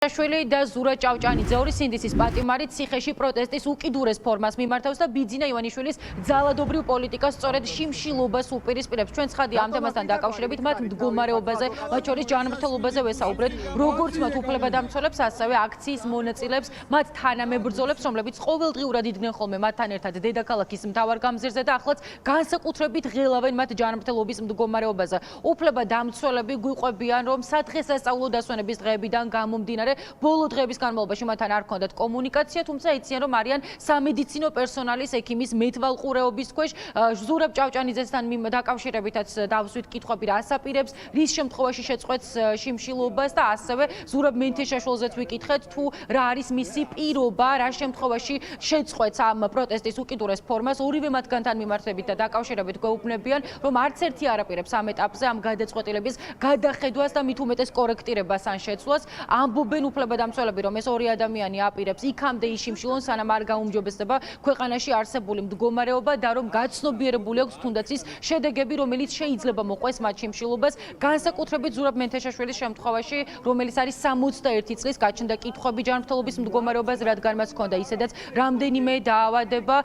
შვილი და ზურა ჭავჭანიძე ორი სინდისის პატიმარი ციხეში პროტესტის უკიდურეს ფორმას მიმართავს და ბიძინა ივანიშვილის ძალადობრივ პოლიტიკას სწორედ შიმშილობას უპირისპირებს. ჩვენ ცხადია ამ თემასთან დაკავშირებით მათ მდგომარეობაზე, მათ შორის ჯანმრთელობაზე ვესაუბრეთ, როგორც მათ უფლებადამცველებს, ასევე აქციის მონაწილეებს, მათ თანამებრძოლებს, რომლებიც ყოველდღიურად იდგნენ ხოლმე მათთან ერთად დედაქალაქის მთავარ გამზირზე და ახლაც განსაკუთრებით ღელავენ მათ ჯანმრთელობის მდგომარეობაზე. უფლებადამცველები გვიყვებიან, რომ სადღესასწაულო დასვენების დღეებიდან გამომდინარე ბოლო დღეების განმავლობაში მათთან არ ჰქონდათ კომუნიკაცია, თუმცა იციან, რომ არიან სამედიცინო პერსონალის ექიმის მეთვალყურეობის ქვეშ. ზურაბ ჭავჭანიძესთან დაკავშირებითაც დავსვით კითხვები, რა ასაპირებს, რის შემთხვევაში შეწყვეტს შიმშილობას და ასევე ზურაბ მენთეშაშვილზეც ვიკითხეთ, თუ რა არის მისი პირობა, რა შემთხვევაში შეწყვეტს ამ პროტესტის უკიდურეს ფორმას. ორივე მათგანთან მიმართებით და დაკავშირებით გვეუბნებიან, რომ არც ერთი არ აპირებს ამ ეტაპზე ამ გადაწყვეტილების გადახედვას და მით უმეტეს კორექტირებას ან შეცვლას. ამბობენ უფლებადამცველები, რომ ეს ორი ადამიანი აპირებს იქამდე იშიმშილონ, სანამ არ გაუმჯობესდება ქვეყანაში არსებული მდგომარეობა და რომ გაცნობიერებული აქვს თუნდაც ის შედეგები, რომელიც შეიძლება მოყვეს მათ შიმშილობას, განსაკუთრებით ზურაბ მენთეშაშვილის შემთხვევაში, რომელიც არის 61 წლის, გაჩნდა კითხვები ჯანმრთელობის მდგომარეობაზე, რადგან მას ჰქონდა ისედაც რამდენიმე დაავადება.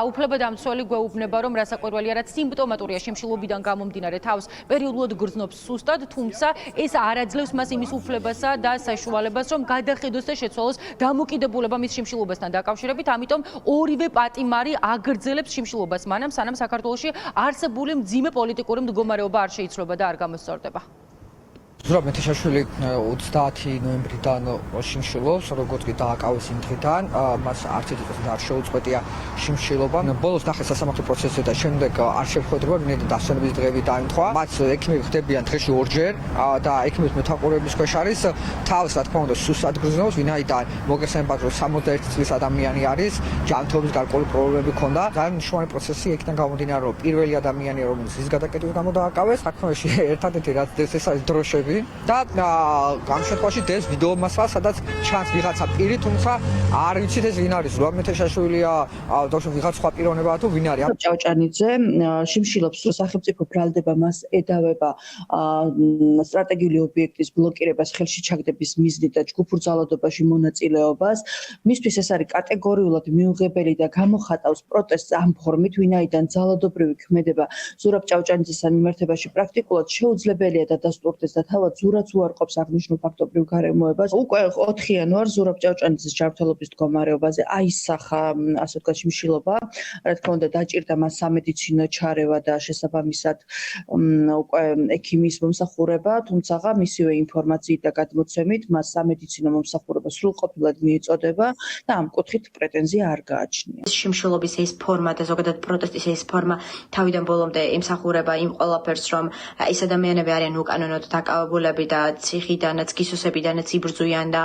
უფლებადამცველი გვეუბნება, რომ რასაკვირველია, რაც სიმპტომატურია შიმშილობიდან გამომდინარე თავს პერიოდულად გრძნობს სუსტად, თუმცა ეს არ აძლევს მას იმის უფლებასა და საშუალებას, რომ გადახედოს და შეცვალოს დამოკიდებულება მის შიმშილობასთან დაკავშირებით. ამიტომ ორივე პატიმარი აგრძელებს შიმშილობას მანამ, სანამ საქართველოში არსებული მძიმე პოლიტიკური მდგომარეობა არ შეიცვლება და არ გამოსწორდება. ზურაბ მენთეშაშვილი 30 ნოემბრიდან შიმშილობს, როგორც კი დააკავეს იმ დღიდან, მას არც ერთი წუთი არ შეუწყვეტია შიმშილობა. ბოლოს ნახეს სასამართლო პროცესზე და შემდეგ არ შეხვედრება, ვინაიდან დასვენების დღეები დაემთხვა. მათ ექიმები ხდებიან დღეში ორჯერ და ექიმების მეთვალყურეობის ქვეშ არის. თავს, რა თქმა უნდა, სუსტად გრძნობს, ვინაიდან მოგესალმებათ, რომ 61 წლის ადამიანი არის, ჯანმრთელობის გარკვეული პრობლემები ჰქონდა. ძალიან მნიშვნელოვანი პროცესი იქიდან გამომდინარე, რომ პირველი ადამიანი, რომელიც ის გადაკეტვის გამო დააკავეს, საქმეში ერთადერთი რაც დეს, ეს არის დროშები. და ამ შემთხვევაში დეს ვიდეო მასალა, სადაც ჩანს ვიღაცა პირი, თუმცა არ ვიცით ეს ვინ არის, ზურაბ მენთეშაშვილია, ვიღაც სხვა პიროვნებაა თუ ვინ არის. ჭავჭანიძე შიმშილობს, სახელმწიფო ბრალდება მას ედავება სტრატეგიული ობიექტის ბლოკირებას, ხელში ჩაგდების მიზნით და ჯგუფურ ძალადობაში მონაწილეობას. მისთვის ეს არის კატეგორიულად მიუღებელი და გამოხატავს პროტესტს ამ ფორმით, ვინაიდან ძალადობრივი ქმედება ზურაბ ჭავჭანიძესთან მიმართებაში პრაქტიკულად შეუძლებელია და დასტურდეს და თავად ზურაც უარყოფს აღნიშნულ ფაქტობრივ გარემოებას. უკვე 4 იანვარს ზურაბ ჭავჭანიძის ჯანმრთელობის მდგომარეობაზე აისახა, ასე ვთქვათ, შიმშილობა. რა თქმა უნდა, დაჭირდა მას სამედიცინო ჩარევა და შესაბამისად უკვე ექიმის მომსახურება, თუმცა მისივე ინფორმაციით და გადმოცემით მას სამედიცინო მომსახურება სრულყოფილად მიეწოდება და ამ კუთხით პრეტენზია არ გააჩნია. შიმშილობის ეს ფორმა და ზოგადად პროტესტის ეს ფორმა თავიდან ბოლომდე ემსახურება იმ ყველაფერს, რომ ეს ადამიანები არიან უკანონოდ დაკავებულები და ციხიდანაც, გისოსებიდანაც იბრძვიან და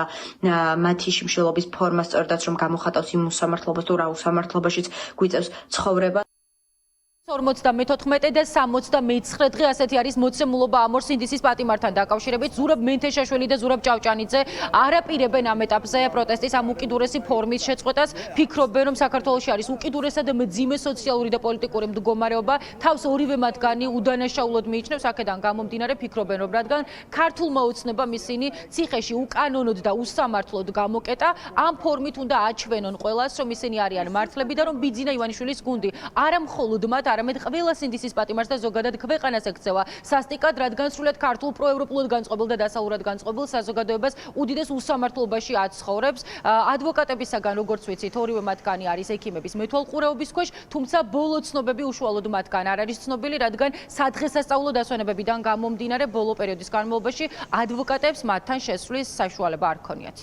მათი შიმშილობის ფორმა სწორედაც რომ გამოხატავს იმ უსამართლობას თუ რა უსამართლობაშიც გვიწევს ცხოვრება. 54 და 69 დღე ასეთი არის მოცემულობა ამ ორ სინდისის პატიმართან დაკავშირებით. ზურაბ მენთეშაშვილი და ზურაბ ჭავჭანიძე არაპირებენ ამ ეტაპზე პროტესტის ამ უკიდურესი ფორმის შეწყვეტას. ფიქრობენ, რომ საქართველოში არის უკიდურესად მძიმე სოციალური და პოლიტიკური მდგომარეობა. თავს ორივე მათგანი უდანაშაულოდ მიიჩნევს, აქედან გამომდინარე ფიქრობენ, რომ რადგან ქართულმა ოცნებამ ისინი ციხეში უკანონოდ და უსამართლოდ გამოკეტა, ამ ფორმით უნდა აჩვენონ ყველას, რომ ისინი არიან მართლები და რომ ბიძინა ივანიშვილის გუნდი არა მხოლოდ მათ არამედ ყველა სინდისის პატიმარს და ზოგადად ქვეყანას ექცევა სასტიკად, რადგან სრულიად ქართულ პროევროპულად განწყობილ და დასავლურად განწყობილ საზოგადოებას უდიდეს უსამართლობაში აცხოვრებს. ადვოკატებისაგან, როგორც ვიცით, ორივე მათგანი არის ექიმების მეთვალყურეობის ქვეშ, თუმცა ბოლო ცნობები უშუალოდ მათგან არ არის ცნობილი, რადგან სადღესასწაულო დასვენებებიდან გამომდინარე ბოლო პერიოდის განმავლობაში ადვოკატებს მათთან შესვლის საშუალება არ ქონიათ.